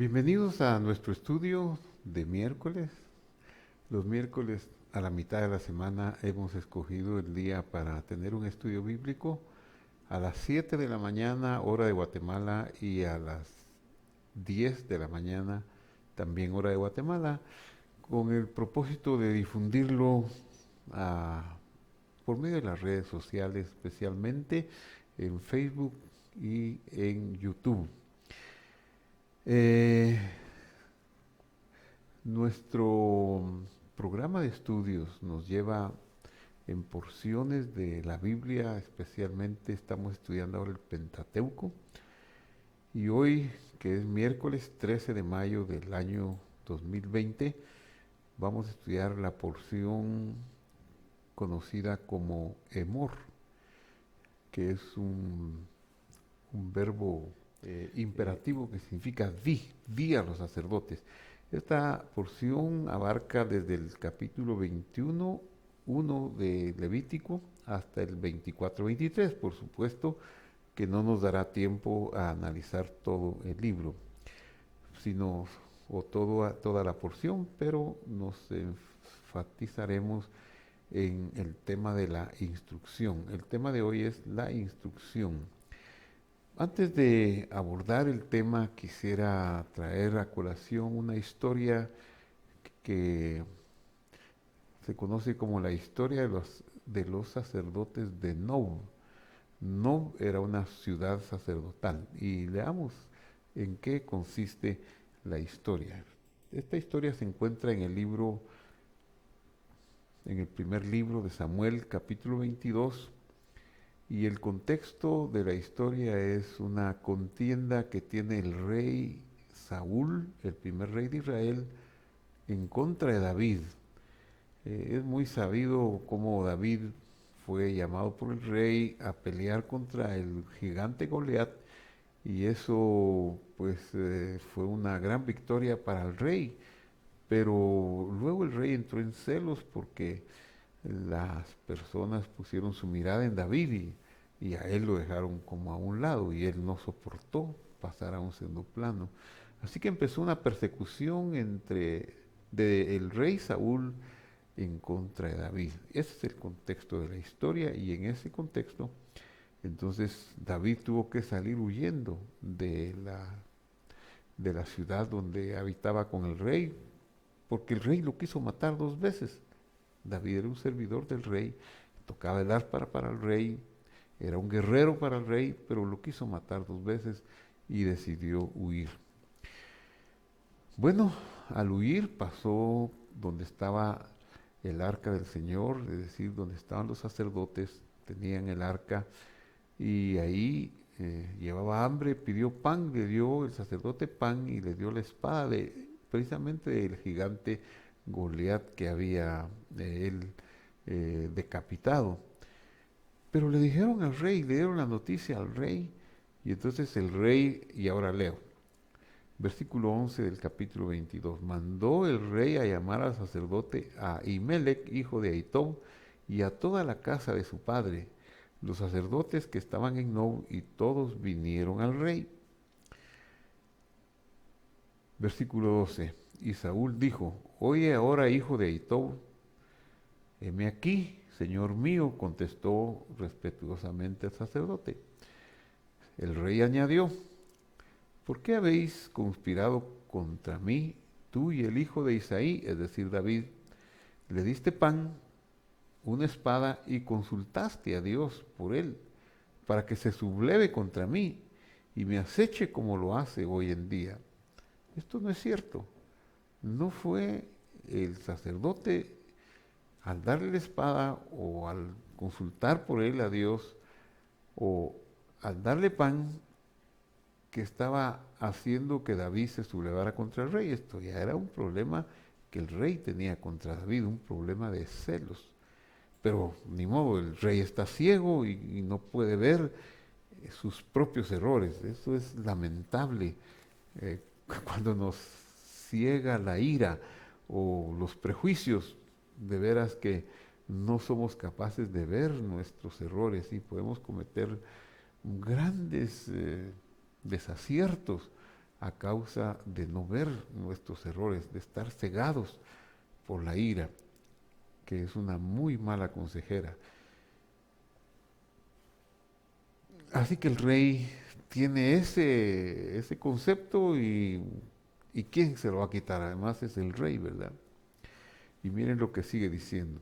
Bienvenidos a nuestro estudio de miércoles. Los miércoles a la mitad de la semana hemos escogido el día para tener un estudio bíblico a las 7 de la mañana, hora de Guatemala, y a las 10 de la mañana, también hora de Guatemala, con el propósito de difundirlo por medio de las redes sociales, especialmente en Facebook y en YouTube. Eh, Nuestro programa de estudios nos lleva en porciones de la Biblia, especialmente estamos estudiando ahora el Pentateuco, y hoy, que es miércoles 13 de mayo del año 2020, vamos a estudiar la porción conocida como Emor, que es un verbo imperativo que significa di a los sacerdotes. Esta porción abarca desde el capítulo 21, 1 de Levítico, hasta el 24-23. Por supuesto que no nos dará tiempo a analizar todo el libro, sino toda la porción, pero nos enfatizaremos en el tema de la instrucción. El tema de hoy es la instrucción. Antes de abordar el tema, quisiera traer a colación una historia que se conoce como la historia de los sacerdotes de Nob. Nob era una ciudad sacerdotal y leamos en qué consiste la historia. Esta historia se encuentra en el primer libro de Samuel, capítulo 22, y el contexto de la historia es una contienda que tiene el rey Saúl, el primer rey de Israel, en contra de David. Es muy sabido cómo David fue llamado por el rey a pelear contra el gigante Goliat, y eso pues fue una gran victoria para el rey. Pero luego el rey entró en celos porque las personas pusieron su mirada en David y a él lo dejaron como a un lado y él no soportó pasar a un segundo plano. Así que empezó una persecución de el rey Saúl en contra de David. Ese es el contexto de la historia, y en ese contexto entonces David tuvo que salir huyendo de la ciudad donde habitaba con el rey, porque el rey lo quiso matar dos veces. David era un servidor del rey, tocaba el arpa para el rey, era un guerrero para el rey, pero lo quiso matar dos veces y decidió huir. Bueno, al huir pasó donde estaba el arca del Señor, es decir, donde estaban los sacerdotes, tenían el arca, y ahí llevaba hambre, pidió pan, le dio el sacerdote pan y le dio la espada precisamente del gigante Goliat que había de él decapitado. Pero le dijeron al rey, le dieron la noticia al rey, y entonces el rey, y ahora leo, versículo 11 del capítulo 22, mandó el rey a llamar al sacerdote a Ahimelech, hijo de Ahitob, y a toda la casa de su padre, los sacerdotes que estaban en Nob, y todos vinieron al rey. Versículo 12, y Saúl dijo, oye ahora, hijo de Ahitob, heme aquí, señor mío, contestó respetuosamente el sacerdote. El rey añadió, ¿por qué habéis conspirado contra mí, tú y el hijo de Isaí, es decir, David? Le diste pan, una espada, y consultaste a Dios por él, para que se subleve contra mí y me aceche como lo hace hoy en día. Esto no es cierto. No fue el sacerdote, al darle la espada o al consultar por él a Dios o al darle pan, que estaba haciendo que David se sublevara contra el rey. Esto ya era un problema que el rey tenía contra David, un problema de celos. Pero ni modo, el rey está ciego y no puede ver sus propios errores. Eso es lamentable, eh, cuando nos ciega la ira o los prejuicios, de veras que no somos capaces de ver nuestros errores y podemos cometer grandes desaciertos a causa de no ver nuestros errores, de estar cegados por la ira, que es una muy mala consejera. Así que el rey tiene ese concepto y ¿quién se lo va a quitar? Además es el rey, ¿verdad? Y miren lo que sigue diciendo,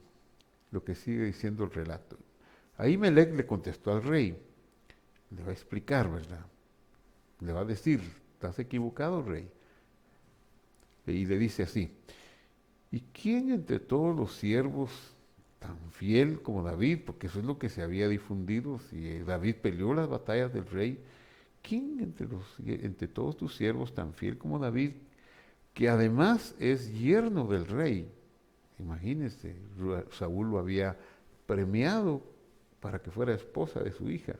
lo que sigue diciendo el relato. Ahimelech le contestó al rey, le va a explicar, ¿verdad? Le va a decir, estás equivocado, rey. Y le dice así, ¿y quién entre todos los siervos tan fiel como David? Porque eso es lo que se había difundido, si David peleó las batallas del rey, ¿quién entre todos tus siervos tan fiel como David, que además es yerno del rey? Imagínense, Saúl lo había premiado para que fuera esposa de su hija.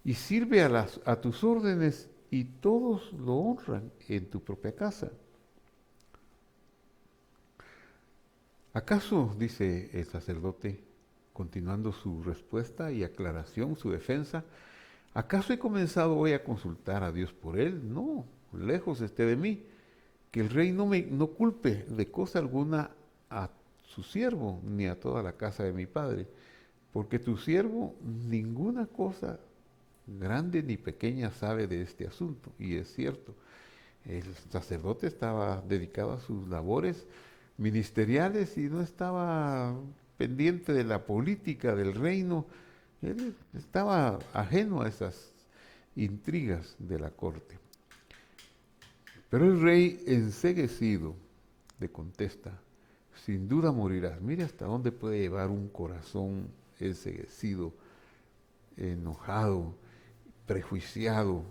Y sirve a tus órdenes y todos lo honran en tu propia casa. ¿Acaso, dice el sacerdote, continuando su respuesta y aclaración, su defensa, acaso he comenzado hoy a consultar a Dios por él? No, lejos esté de mí, que el rey no culpe de cosa alguna a su siervo, ni a toda la casa de mi padre, porque tu siervo ninguna cosa grande ni pequeña sabe de este asunto. Y es cierto, el sacerdote estaba dedicado a sus labores ministeriales y no estaba pendiente de la política del reino. Él estaba ajeno a esas intrigas de la corte. Pero el rey, enceguecido, le contesta, sin duda morirás. Mire hasta dónde puede llevar un corazón enceguecido, enojado, prejuiciado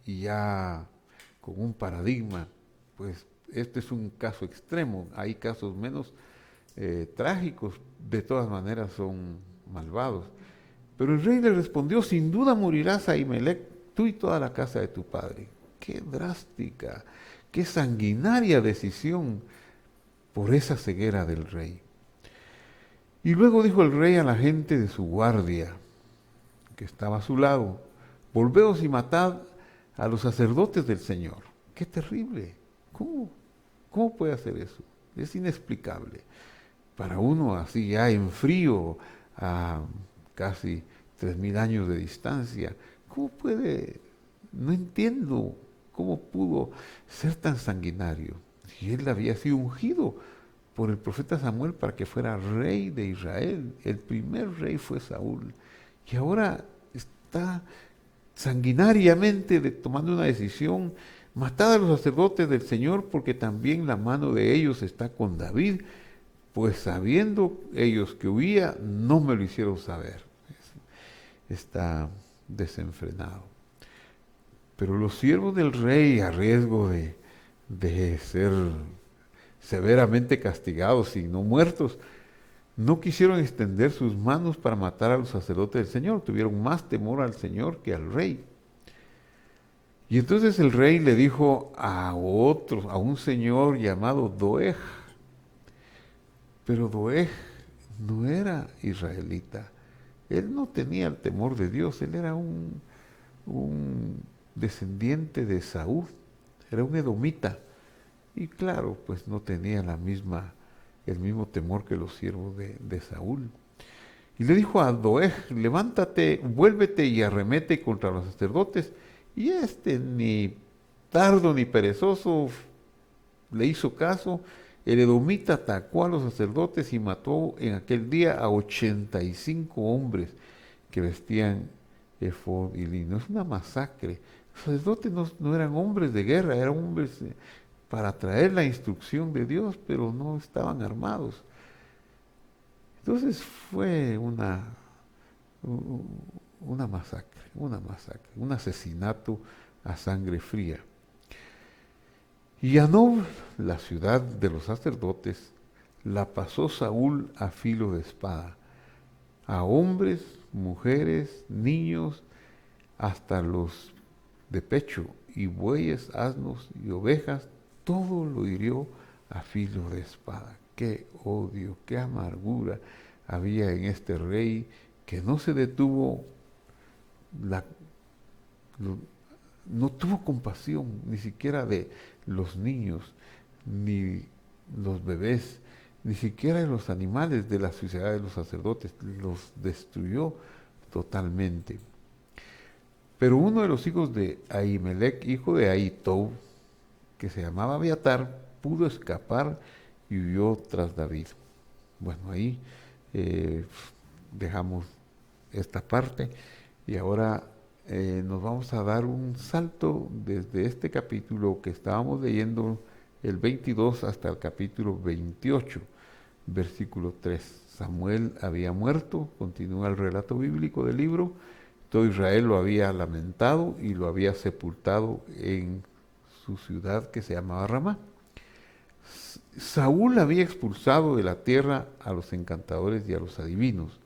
y ya con un paradigma. Pues este es un caso extremo, hay casos menos trágicos, de todas maneras son malvados. Pero el rey le respondió, sin duda morirás, Ahimelech, tú y toda la casa de tu padre. Qué drástica, qué sanguinaria decisión por esa ceguera del rey. Y luego dijo el rey a la gente de su guardia, que estaba a su lado, volveos y matad a los sacerdotes del Señor. Qué terrible. ¿Cómo puede hacer eso? Es inexplicable. Para uno así ya en frío, a casi 3000 años de distancia, ¿cómo puede? No entiendo cómo pudo ser tan sanguinario. Si él había sido ungido por el profeta Samuel para que fuera rey de Israel. El primer rey fue Saúl. Y ahora está sanguinariamente tomando una decisión, matad a los sacerdotes del Señor porque también la mano de ellos está con David, pues sabiendo ellos que huía, no me lo hicieron saber. Está desenfrenado. Pero los siervos del rey, a riesgo de ser severamente castigados y no muertos, no quisieron extender sus manos para matar a los sacerdotes del Señor, tuvieron más temor al Señor que al rey. Y entonces el rey le dijo a un señor llamado Doeg, pero Doeg no era israelita, él no tenía el temor de Dios, él era un descendiente de Saúl, era un edomita, y claro, pues no tenía el mismo temor que los siervos de Saúl. Y le dijo a Doeg, levántate, vuélvete y arremete contra los sacerdotes. Y ni tardo ni perezoso le hizo caso. El edomita atacó a los sacerdotes y mató en aquel día a 85 hombres que vestían efod y lino. Es una masacre. Los sacerdotes no eran hombres de guerra, eran hombres para traer la instrucción de Dios, pero no estaban armados. Entonces fue una masacre, un asesinato a sangre fría. Y a Nob, la ciudad de los sacerdotes, la pasó Saúl a filo de espada, a hombres, mujeres, niños, hasta los de pecho, y bueyes, asnos y ovejas, todo lo hirió a filo de espada. Qué odio, qué amargura había en este rey que no se detuvo no tuvo compasión ni siquiera de los niños, ni los bebés, ni siquiera de los animales de la sociedad de los sacerdotes, los destruyó totalmente. Pero uno de los hijos de Ahimelech, hijo de Ahitob, que se llamaba Abiatar, pudo escapar y huyó tras David. Bueno, ahí dejamos esta parte y ahora nos vamos a dar un salto desde este capítulo que estábamos leyendo, el 22 hasta el capítulo 28, versículo 3. Samuel había muerto, continúa el relato bíblico del libro, todo Israel lo había lamentado y lo había sepultado en su ciudad que se llamaba Ramá. Saúl había expulsado de la tierra a los encantadores y a los adivinos.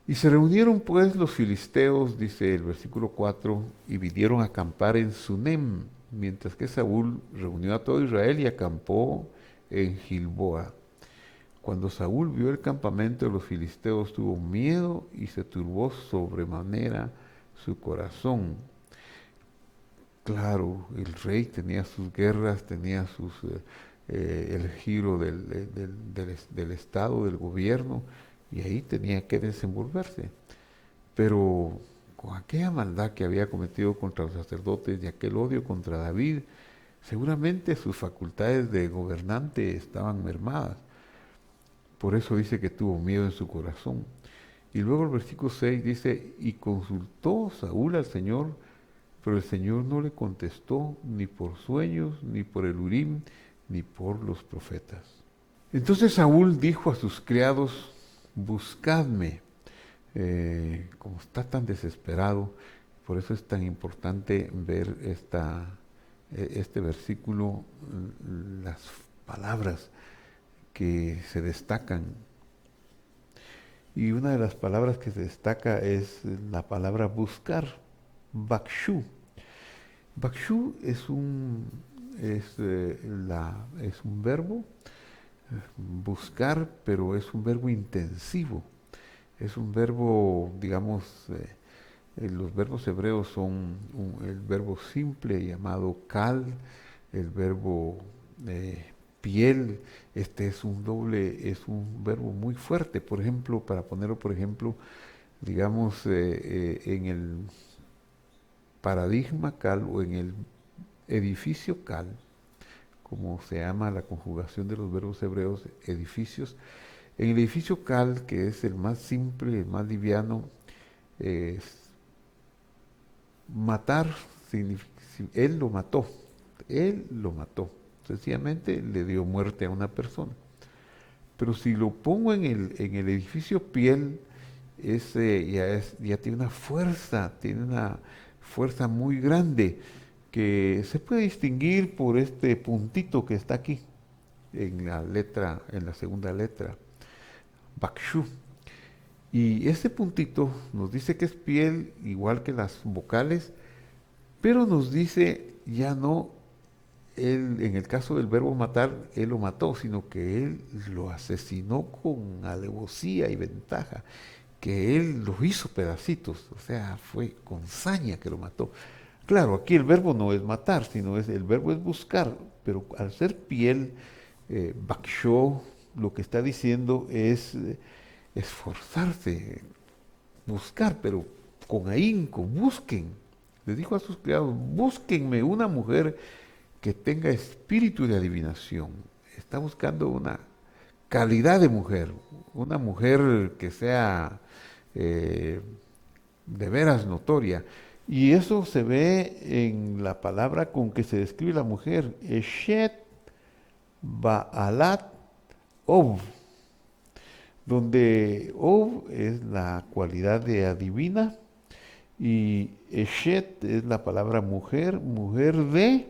Y se reunieron pues los filisteos, dice el versículo 4, y vinieron a acampar en Sunem, mientras que Saúl reunió a todo Israel y acampó en Gilboa. Cuando Saúl vio el campamento de los filisteos, tuvo miedo y se turbó sobremanera su corazón. Claro, el rey tenía sus guerras, tenía el giro del Estado, del gobierno, y ahí tenía que desenvolverse. Pero con aquella maldad que había cometido contra los sacerdotes y aquel odio contra David, seguramente sus facultades de gobernante estaban mermadas. Por eso dice que tuvo miedo en su corazón. Y luego el versículo 6 dice, y consultó Saúl al Señor, pero el Señor no le contestó ni por sueños, ni por el Urim, ni por los profetas. Entonces Saúl dijo a sus criados, buscadme. Como está tan desesperado, por eso es tan importante ver este versículo, las palabras que se destacan. Y una de las palabras que se destaca es la palabra buscar, bakshu. Bakshu es un verbo, buscar, pero es un verbo intensivo. Es un verbo, digamos, los verbos hebreos son el verbo simple llamado kal, el verbo piel, este es un verbo muy fuerte. Por ejemplo, para ponerlo, por ejemplo, digamos, en el paradigma kal o en el edificio kal, como se llama la conjugación de los verbos hebreos, edificios. En el edificio kal, que es el más simple, el más liviano, matar significa, él lo mató, sencillamente le dio muerte a una persona. Pero si lo pongo en el edificio piel, ya tiene una fuerza muy grande que se puede distinguir por este puntito que está aquí en la segunda letra, bakshu. Y este puntito nos dice que es piel igual que las vocales, pero nos dice ya no, en el caso del verbo matar, él lo mató, sino que él lo asesinó con alevosía y ventaja, que él lo hizo pedacitos, o sea, fue con saña que lo mató. Claro, aquí el verbo no es matar, sino el verbo es buscar, pero al ser piel, baksho, lo que está diciendo es esforzarse, buscar, pero con ahínco, busquen. Les dijo a sus criados, búsquenme una mujer que tenga espíritu de adivinación. Está buscando una calidad de mujer, una mujer que sea de veras notoria. Y eso se ve en la palabra con que se describe la mujer, Eshet Baalat Ov, donde Ov es la cualidad de adivina y Eshet es la palabra mujer, mujer de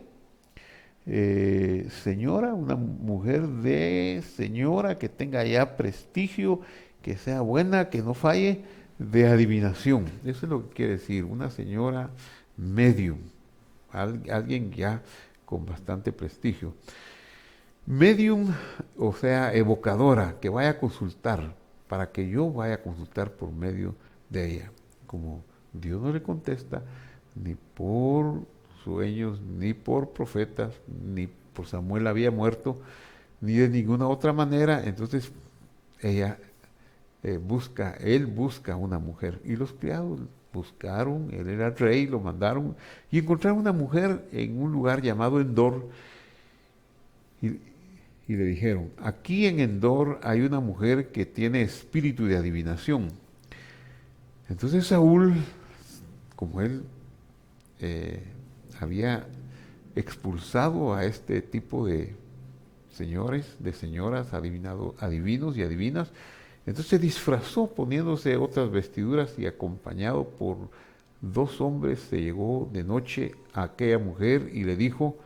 señora, una mujer de señora que tenga ya prestigio, que sea buena, que no falle, de adivinación. Eso es lo que quiere decir, una señora medium, alguien ya con bastante prestigio. Medium, o sea, evocadora, que vaya a consultar, para que yo vaya a consultar por medio de ella. Como Dios no le contesta, ni por sueños, ni por profetas, ni por Samuel había muerto, ni de ninguna otra manera. Entonces él busca una mujer. Y los criados buscaron, él era rey, lo mandaron, y encontraron una mujer en un lugar llamado Endor, y, y le dijeron, aquí en Endor hay una mujer que tiene espíritu de adivinación. Entonces Saúl, como él había expulsado a este tipo de señores, de señoras, adivinos y adivinas, entonces se disfrazó poniéndose otras vestiduras y acompañado por 2 hombres se llegó de noche a aquella mujer y le dijo,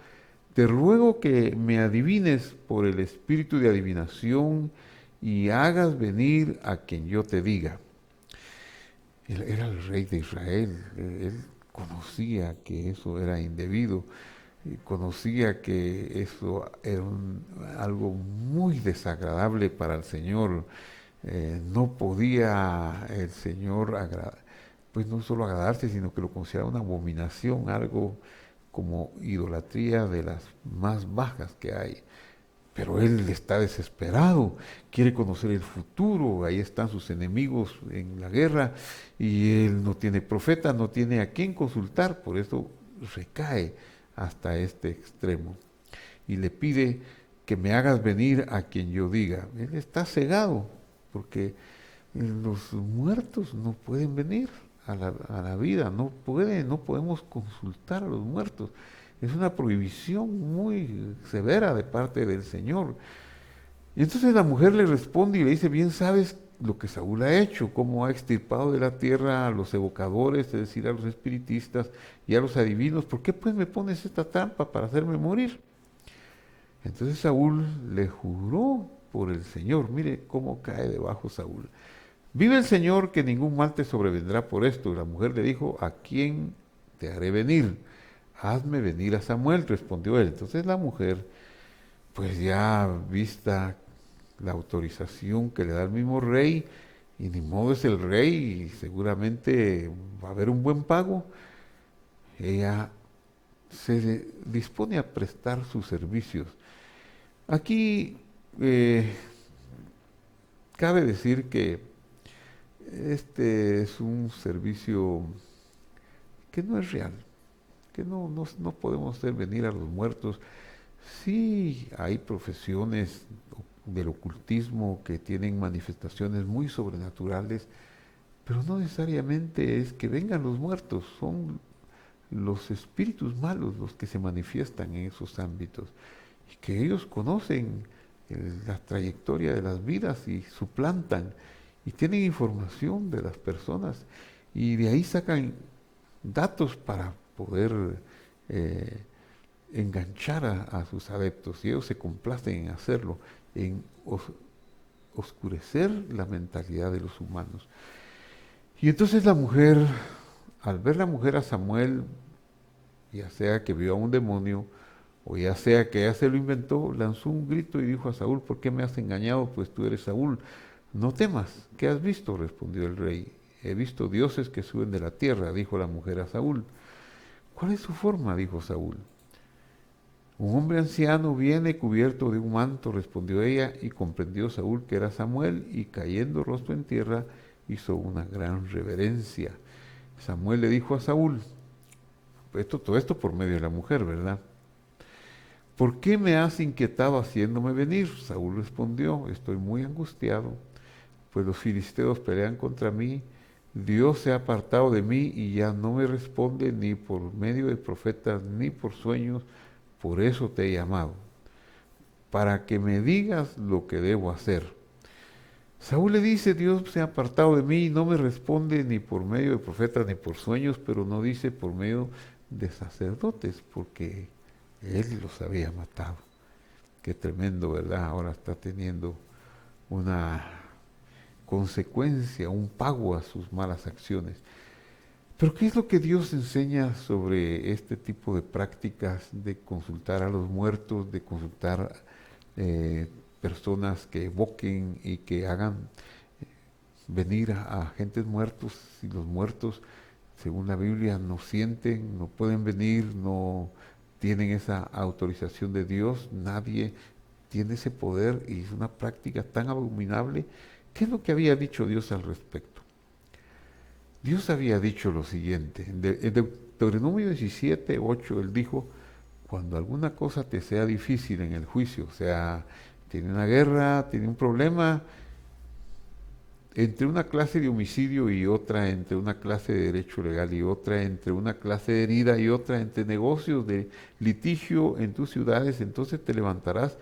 te ruego que me adivines por el espíritu de adivinación y hagas venir a quien yo te diga. Él era el rey de Israel, él conocía que eso era indebido, conocía que eso era algo muy desagradable para el Señor. No podía el Señor pues no solo agradarse, sino que lo consideraba una abominación, algo como idolatría de las más bajas que hay. Pero él está desesperado, quiere conocer el futuro, ahí están sus enemigos en la guerra y él no tiene profeta, no tiene a quién consultar, por eso recae hasta este extremo. Y le pide que me hagas venir a quien yo diga. Él está cegado, porque los muertos no pueden venir a la vida, no podemos consultar a los muertos. Es una prohibición muy severa de parte del Señor. Y entonces la mujer le responde y le dice, bien sabes lo que Saúl ha hecho, cómo ha extirpado de la tierra a los evocadores, es decir, a los espiritistas y a los adivinos, ¿por qué pues me pones esta trampa para hacerme morir? Entonces Saúl le juró por el Señor, mire cómo cae debajo Saúl. Vive el Señor que ningún mal te sobrevendrá por esto. Y la mujer le dijo, ¿a quién te haré venir? Hazme venir a Samuel, respondió él. Entonces la mujer, pues ya vista la autorización que le da el mismo rey, y ni modo es el rey, y seguramente va a haber un buen pago, ella se dispone a prestar sus servicios. Aquí cabe decir que este es un servicio que no es real, que no podemos hacer venir a los muertos. Sí hay profesiones del ocultismo que tienen manifestaciones muy sobrenaturales, pero no necesariamente es que vengan los muertos, son los espíritus malos los que se manifiestan en esos ámbitos y que ellos conocen la trayectoria de las vidas y suplantan y tienen información de las personas y de ahí sacan datos para poder enganchar a sus adeptos y ellos se complacen en hacerlo, en oscurecer la mentalidad de los humanos. Y entonces la mujer, al ver la mujer a Samuel, ya sea que vio a un demonio o ya sea que ella se lo inventó, lanzó un grito y dijo a Saúl, ¿por qué me has engañado? Pues tú eres Saúl. No temas, ¿qué has visto? Respondió el rey. He visto dioses que suben de la tierra, dijo la mujer a Saúl. ¿Cuál es su forma? Dijo Saúl. Un hombre anciano viene cubierto de un manto, respondió ella, y comprendió Saúl que era Samuel, y cayendo rostro en tierra, hizo una gran reverencia. Samuel le dijo a Saúl, todo esto por medio de la mujer, ¿verdad? ¿Por qué me has inquietado haciéndome venir? Saúl respondió, estoy muy angustiado, pues los filisteos pelean contra mí, Dios se ha apartado de mí y ya no me responde ni por medio de profetas ni por sueños, por eso te he llamado, para que me digas lo que debo hacer. Saúl le dice, Dios se ha apartado de mí y no me responde ni por medio de profetas ni por sueños, pero no dice por medio de sacerdotes, porque él los había matado. Qué tremendo, ¿verdad? Ahora está teniendo una consecuencia, un pago a sus malas acciones. Pero ¿qué es lo que Dios enseña sobre este tipo de prácticas de consultar a los muertos, de consultar personas que evoquen y que hagan venir a gentes muertos y los muertos según la Biblia, no sienten, no pueden venir, no tienen esa autorización de Dios, nadie tiene ese poder y es una práctica tan abominable. ¿Qué es lo que había dicho Dios al respecto? Dios había dicho lo siguiente, en Deuteronomio 17:8, Él dijo: cuando alguna cosa te sea difícil en el juicio, o sea, tiene una guerra, tiene un problema, entre una clase de homicidio y otra, entre una clase de derecho legal y otra, entre una clase de herida y otra, entre negocios de litigio en tus ciudades, entonces te levantarás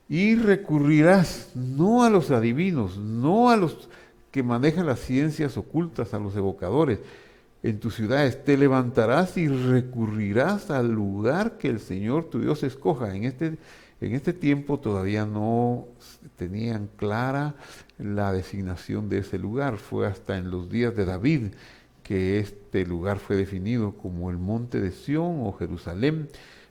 y recurrirás no a los adivinos, no a los que manejan las ciencias ocultas, a los evocadores. En tus ciudades te levantarás y recurrirás al lugar que el Señor tu Dios escoja. En este tiempo todavía no tenían clara la designación de ese lugar. Fue hasta en los días de David que este lugar fue definido como el monte de Sión o Jerusalén,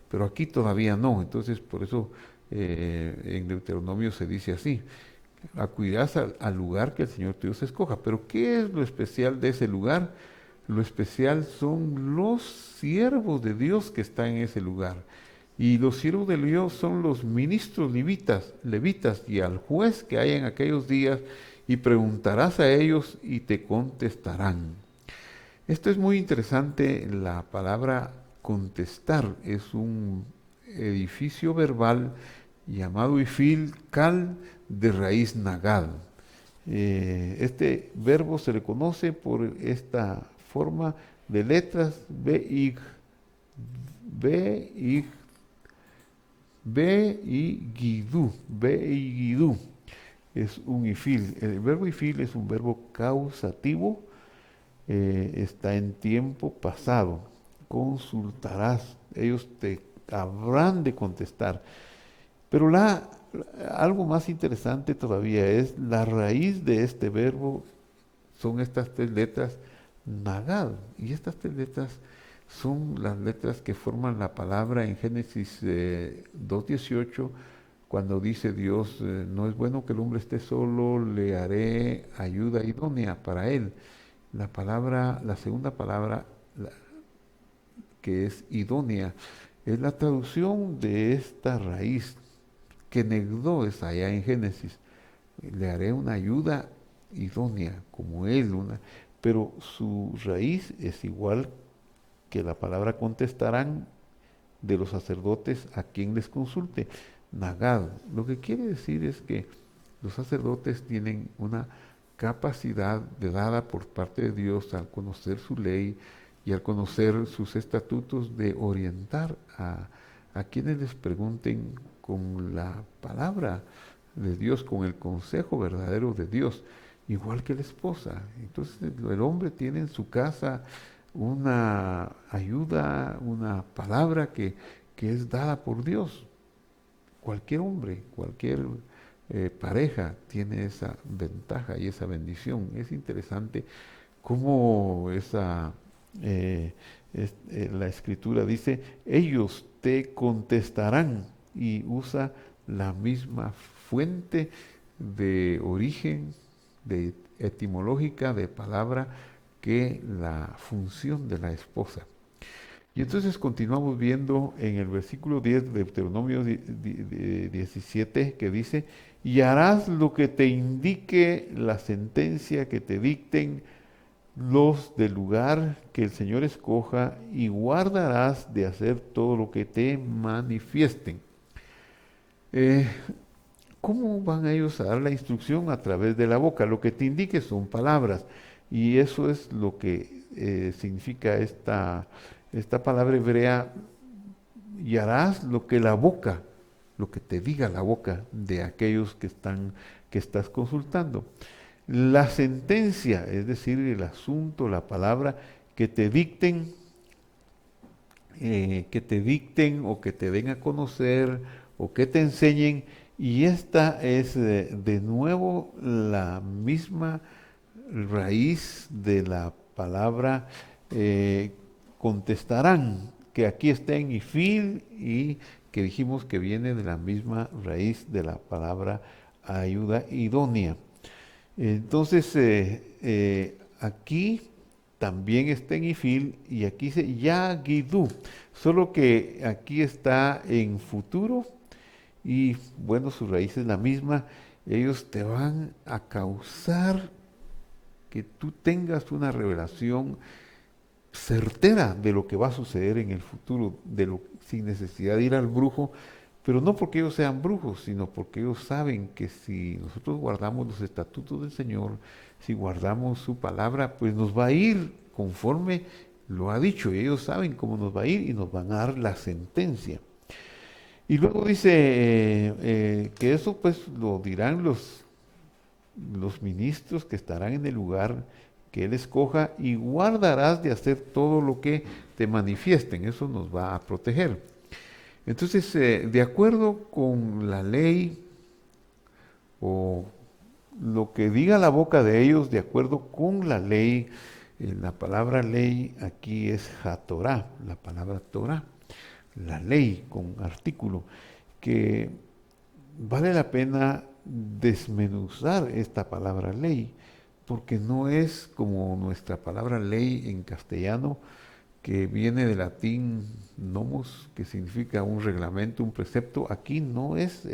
pero aquí todavía no. Entonces, por eso en Deuteronomio se dice así: acudirás al lugar que el Señor tu Dios escoja. Pero ¿qué es lo especial de ese lugar? Lo especial son los siervos de Dios que están en ese lugar. Y los siervos de Dios son los ministros levitas y al juez que hay en aquellos días, y preguntarás a ellos y te contestarán. Esto es muy interesante. La palabra contestar es un edificio verbal llamado ifil kal de raíz nagad. Este verbo se le conoce por esta forma de letras B, I, B, I, Gidú. Es un ifil. El verbo ifil es un verbo causativo, está en tiempo pasado. Consultarás, ellos te habrán de contestar. Pero algo más interesante todavía es la raíz de este verbo, son estas tres letras, nagad. Y estas tres letras son las letras que forman la palabra en Génesis 2:18, cuando dice Dios: no es bueno que el hombre esté solo, le haré ayuda idónea para él. La segunda palabra, que es idónea, es la traducción de esta raíz, que negdó es allá en Génesis. Le haré una ayuda idónea, como él, pero su raíz es igual que la palabra contestarán de los sacerdotes a quien les consulte, nagad. Lo que quiere decir es que los sacerdotes tienen una capacidad dada por parte de Dios, al conocer su ley y al conocer sus estatutos, de orientar a quienes les pregunten con la palabra de Dios, con el consejo verdadero de Dios, igual que la esposa. Entonces el hombre tiene en su casa una ayuda, una palabra que es dada por Dios. Cualquier hombre, cualquier pareja tiene esa ventaja y esa bendición. Es interesante cómo la escritura dice: ellos te contestarán, y usa la misma fuente de origen, de etimológica, de palabra, que la función de la esposa. Y entonces continuamos viendo en el versículo 10 de Deuteronomio 17, que dice: y harás lo que te indique la sentencia que te dicten los del lugar que el Señor escoja, y guardarás de hacer todo lo que te manifiesten. ¿Cómo van ellos a dar la instrucción? A través de la boca. Lo que te indique son palabras. Y eso es lo que significa esta palabra hebrea: y harás lo que lo que te diga la boca de aquellos que estás consultando. La sentencia, es decir, el asunto, la palabra, que te dicten o que te den a conocer o que te enseñen. Y esta es de nuevo la misma raíz de la palabra contestarán, que aquí está en ifil, y que dijimos que viene de la misma raíz de la palabra ayuda idónea. Entonces, aquí también está en Ifil, y aquí dice Yagidú, solo que aquí está en futuro, y bueno, su raíz es la misma. Ellos te van a causar que tú tengas una revelación certera de lo que va a suceder en el futuro, sin necesidad de ir al brujo, pero no porque ellos sean brujos, sino porque ellos saben que si nosotros guardamos los estatutos del Señor, si guardamos su palabra, pues nos va a ir conforme lo ha dicho. Y ellos saben cómo nos va a ir y nos van a dar la sentencia. Y luego dice que eso pues lo dirán los ministros que estarán en el lugar que Él escoja, y guardarás de hacer todo lo que te manifiesten. Eso nos va a proteger. Entonces, de acuerdo con la ley o lo que diga la boca de ellos, de acuerdo con la ley, la palabra ley aquí es Hatorá, la palabra Torah, la ley con artículo, que vale la pena desmenuzar esta palabra ley, porque no es como nuestra palabra ley en castellano, que viene del latín nomos, que significa un reglamento, un precepto. Aquí no es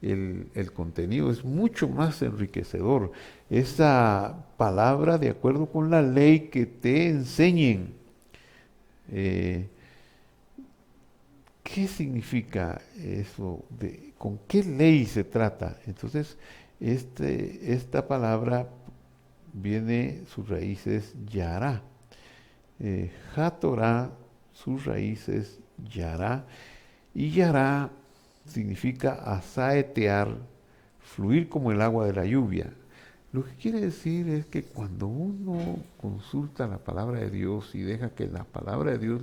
el contenido, es mucho más enriquecedor. Esa palabra, de acuerdo con la ley que te enseñen, ¿qué significa eso? ¿Con qué ley se trata? Entonces, esta palabra viene, sus raíces Yará. Hatorá, sus raíces Yará. Y Yará significa asaetear, fluir como el agua de la lluvia. Lo que quiere decir es que cuando uno consulta la palabra de Dios y deja que la palabra de Dios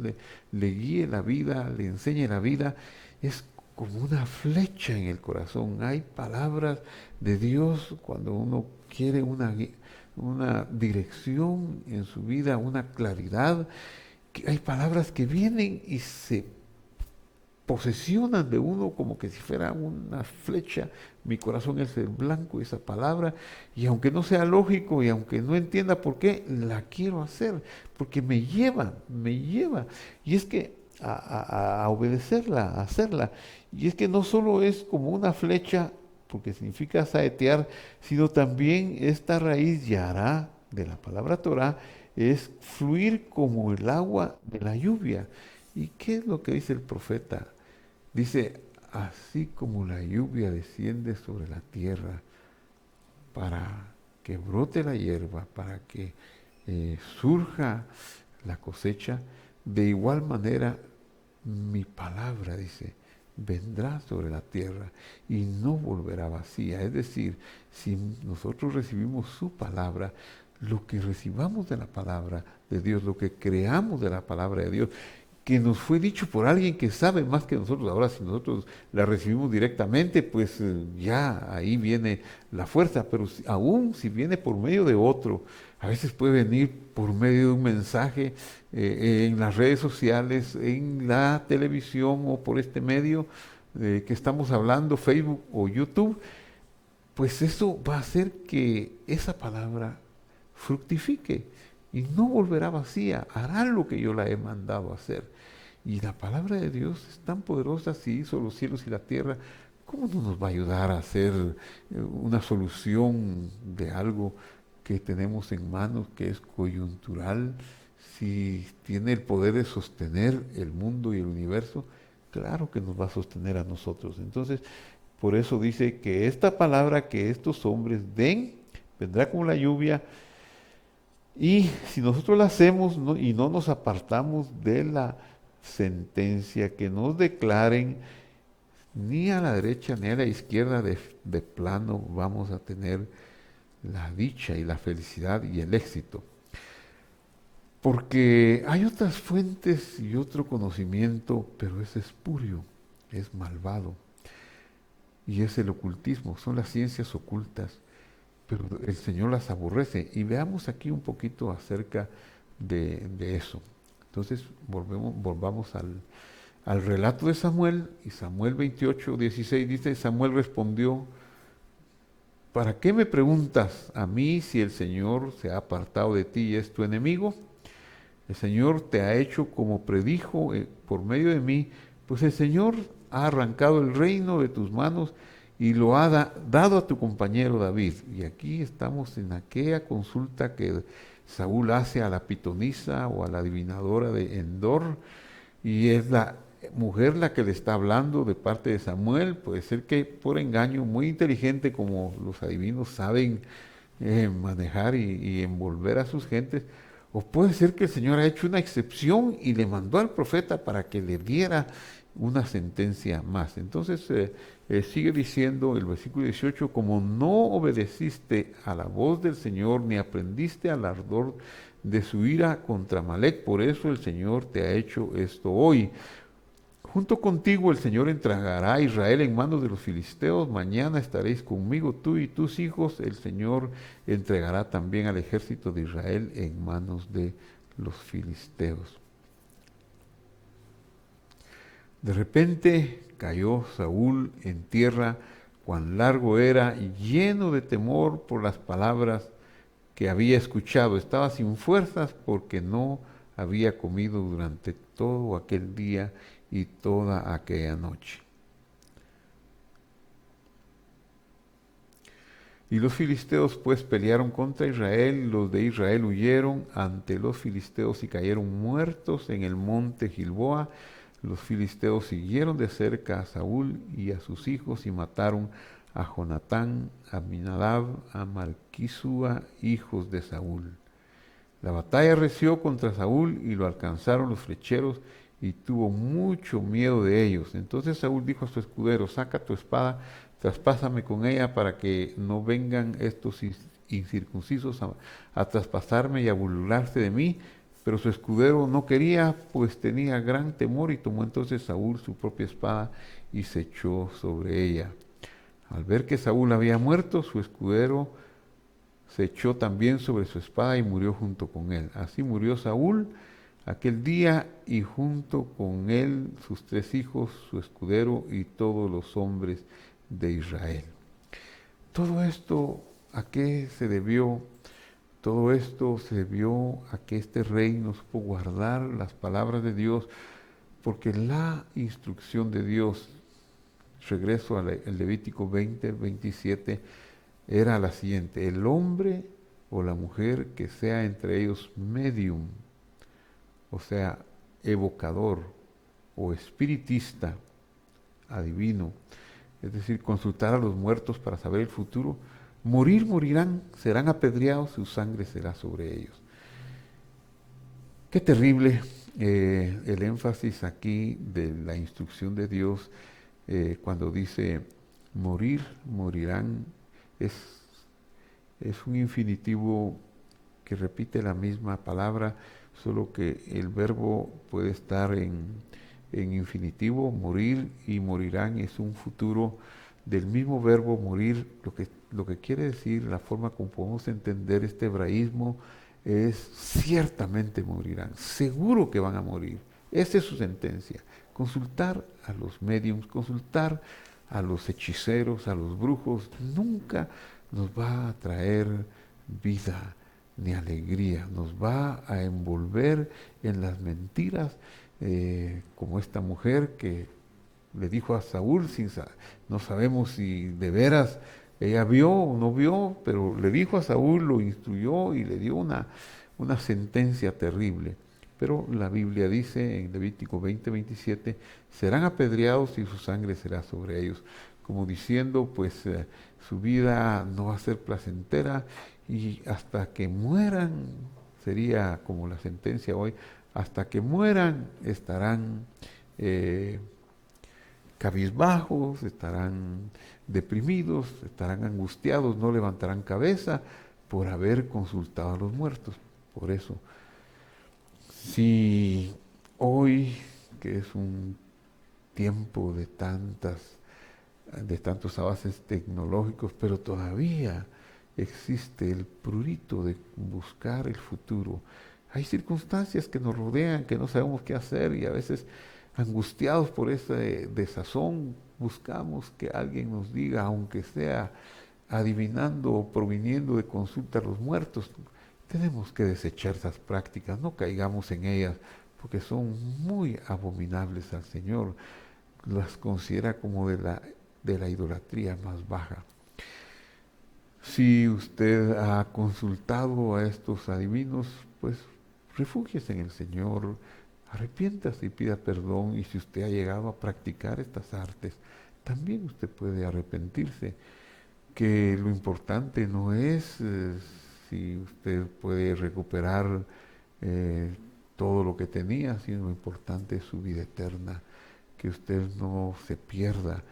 le guíe la vida, le enseñe la vida, es como una flecha en el corazón. Hay palabras de Dios cuando uno quiere una dirección en su vida, una claridad. Que hay palabras que vienen y se posesionan de uno como que si fuera una flecha. Mi corazón es el blanco de esa palabra, y aunque no sea lógico y aunque no entienda por qué, la quiero hacer, porque me lleva, y es que a obedecerla, a hacerla. Y es que no solo es como una flecha, porque significa saetear, sino también esta raíz yará de la palabra Torah es fluir como el agua de la lluvia. ¿Y qué es lo que dice el profeta? Dice, así como la lluvia desciende sobre la tierra para que brote la hierba, para que surja la cosecha, de igual manera mi palabra, dice, vendrá sobre la tierra y no volverá vacía. Es decir, si nosotros recibimos su palabra, lo que recibamos de la palabra de Dios, lo que creamos de la palabra de Dios, que nos fue dicho por alguien que sabe más que nosotros. Ahora, si nosotros la recibimos directamente, pues ya ahí viene la fuerza, pero aún si viene por medio de otro, a veces puede venir por medio de un mensaje en las redes sociales, en la televisión o por este medio que estamos hablando, Facebook o YouTube, pues eso va a hacer que esa palabra fructifique y no volverá vacía, hará lo que yo la he mandado a hacer. Y la palabra de Dios es tan poderosa, si hizo los cielos y la tierra, ¿cómo no nos va a ayudar a hacer una solución de algo que tenemos en manos, que es coyuntural? Si tiene el poder de sostener el mundo y el universo, claro que nos va a sostener a nosotros. Entonces, por eso dice que esta palabra que estos hombres den, vendrá como la lluvia. Y si nosotros la hacemos y no nos apartamos de la sentencia, que nos declaren, ni a la derecha ni a la izquierda de plano vamos a tener la dicha y la felicidad y el éxito. Porque hay otras fuentes y otro conocimiento, pero es espurio, es malvado. Y es el ocultismo, son las ciencias ocultas, pero el Señor las aborrece. Y veamos aquí un poquito acerca de eso. Entonces volvamos al relato de Samuel, y Samuel 28:16 dice, Samuel respondió, ¿para qué me preguntas a mí si el Señor se ha apartado de ti y es tu enemigo? El Señor te ha hecho como predijo por medio de mí, pues el Señor ha arrancado el reino de tus manos y lo ha dado a tu compañero David. Y aquí estamos en aquella consulta que Saúl hace a la pitonisa o a la adivinadora de Endor, y es la mujer la que le está hablando de parte de Samuel. Puede ser que por engaño, muy inteligente como los adivinos saben manejar y envolver a sus gentes, o puede ser que el Señor ha hecho una excepción y le mandó al profeta para que le diera una sentencia más. Entonces sigue diciendo el versículo 18, como no obedeciste a la voz del Señor ni aprendiste al ardor de su ira contra Amalec, por eso el Señor te ha hecho esto hoy. Junto contigo el Señor entregará a Israel en manos de los filisteos. Mañana estaréis conmigo tú y tus hijos. El Señor entregará también al ejército de Israel en manos de los filisteos. De repente cayó Saúl en tierra, cuán largo era, y lleno de temor por las palabras que había escuchado. Estaba sin fuerzas porque no había comido durante todo aquel día y toda aquella noche. Y los filisteos pues pelearon contra Israel, los de Israel huyeron ante los filisteos y cayeron muertos en el monte Gilboa. Los filisteos siguieron de cerca a Saúl y a sus hijos y mataron a Jonatán, a Aminadab, a Malquisúa, hijos de Saúl. La batalla reció contra Saúl y lo alcanzaron los flecheros y tuvo mucho miedo de ellos. Entonces Saúl dijo a su escudero, saca tu espada, traspásame con ella para que no vengan estos incircuncisos a traspasarme y a burlarse de mí. Pero su escudero no quería, pues tenía gran temor, y tomó entonces Saúl su propia espada y se echó sobre ella. Al ver que Saúl había muerto, su escudero se echó también sobre su espada y murió junto con él. Así murió Saúl aquel día, y junto con él sus 3 hijos, su escudero y todos los hombres de Israel. Todo esto, ¿a qué se debió? Todo esto se debió a que este rey no supo guardar las palabras de Dios, porque la instrucción de Dios, regreso al Levítico 20, 27, era la siguiente: el hombre o la mujer que sea entre ellos medium, o sea, evocador o espiritista, adivino, es decir, consultar a los muertos para saber el futuro, morirán, serán apedreados, su sangre será sobre ellos. Qué terrible el énfasis aquí de la instrucción de Dios cuando dice morirán, es un infinitivo que repite la misma palabra, solo que el verbo puede estar en infinitivo, morir, y morirán es un futuro del mismo verbo morir. Lo que quiere decir, la forma como podemos entender este hebraísmo es: ciertamente morirán, seguro que van a morir. Esa es su sentencia. Consultar a los médiums, consultar a los hechiceros, a los brujos, nunca nos va a traer vida ni alegría, nos va a envolver en las mentiras, como esta mujer que le dijo a Saúl, no sabemos si de veras ella vio o no vio, pero le dijo a Saúl, lo instruyó y le dio una sentencia terrible. Pero la Biblia dice en Levítico 20, 27, serán apedreados y su sangre será sobre ellos, como diciendo, pues su vida no va a ser placentera, y hasta que mueran, sería como la sentencia hoy, hasta que mueran estarán cabizbajos, estarán deprimidos, estarán angustiados, no levantarán cabeza por haber consultado a los muertos. Por eso, si hoy, que es un tiempo de tantos avances tecnológicos, pero todavía existe el prurito de buscar el futuro, hay circunstancias que nos rodean, que no sabemos qué hacer, y a veces angustiados por ese desazón buscamos que alguien nos diga, aunque sea adivinando o proviniendo de consulta a los muertos. Tenemos que desechar esas prácticas, no caigamos en ellas, porque son muy abominables al Señor. Las considera como de la idolatría más baja. Si usted ha consultado a estos adivinos, pues refúgiese en el Señor, arrepiéntase y pida perdón. Y si usted ha llegado a practicar estas artes, también usted puede arrepentirse. Que lo importante no es si usted puede recuperar todo lo que tenía, sino lo importante es su vida eterna. Que usted no se pierda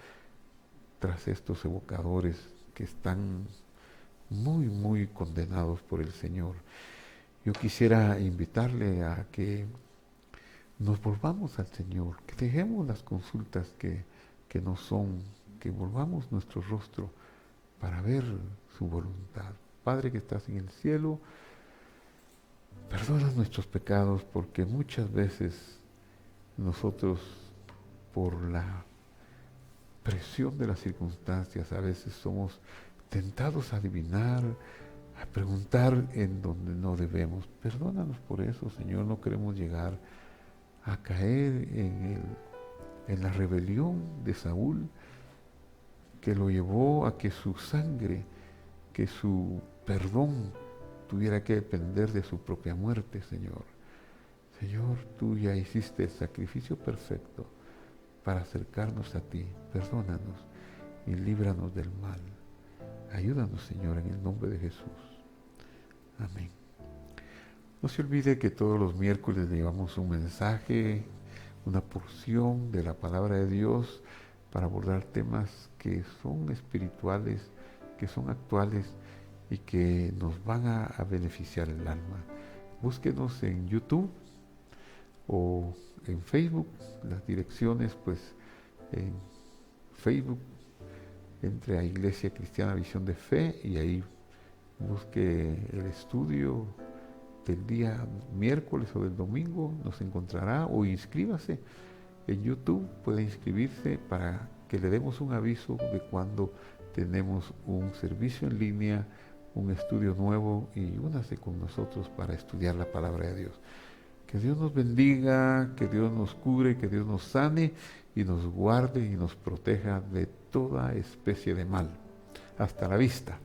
tras estos evocadores que están muy, muy condenados por el Señor. Yo quisiera invitarle a que nos volvamos al Señor, que dejemos las consultas que no son, que volvamos nuestro rostro para ver su voluntad. Padre que estás en el cielo, perdona nuestros pecados, porque muchas veces nosotros, por la presión de las circunstancias, a veces somos tentados a adivinar, a preguntar en donde no debemos. Perdónanos por eso, Señor. No queremos llegar a caer en la rebelión de Saúl, que lo llevó a que su sangre, que su perdón tuviera que depender de su propia muerte, Señor. Señor, tú ya hiciste el sacrificio perfecto para acercarnos a ti. Perdónanos y líbranos del mal. Ayúdanos, Señor, en el nombre de Jesús. Amén. No se olvide que todos los miércoles llevamos un mensaje, una porción de la palabra de Dios para abordar temas que son espirituales, que son actuales y que nos van a beneficiar el alma. Búsquenos en YouTube o en Facebook. Las direcciones, pues, en Facebook, entre a Iglesia Cristiana Visión de Fe, y ahí busque el estudio del día miércoles o del domingo, nos encontrará, o inscríbase en YouTube. Puede inscribirse para que le demos un aviso de cuando tenemos un servicio en línea, un estudio nuevo, y únase con nosotros para estudiar la palabra de Dios. Que Dios nos bendiga, que Dios nos cubre, que Dios nos sane y nos guarde y nos proteja de toda especie de mal. Hasta la vista.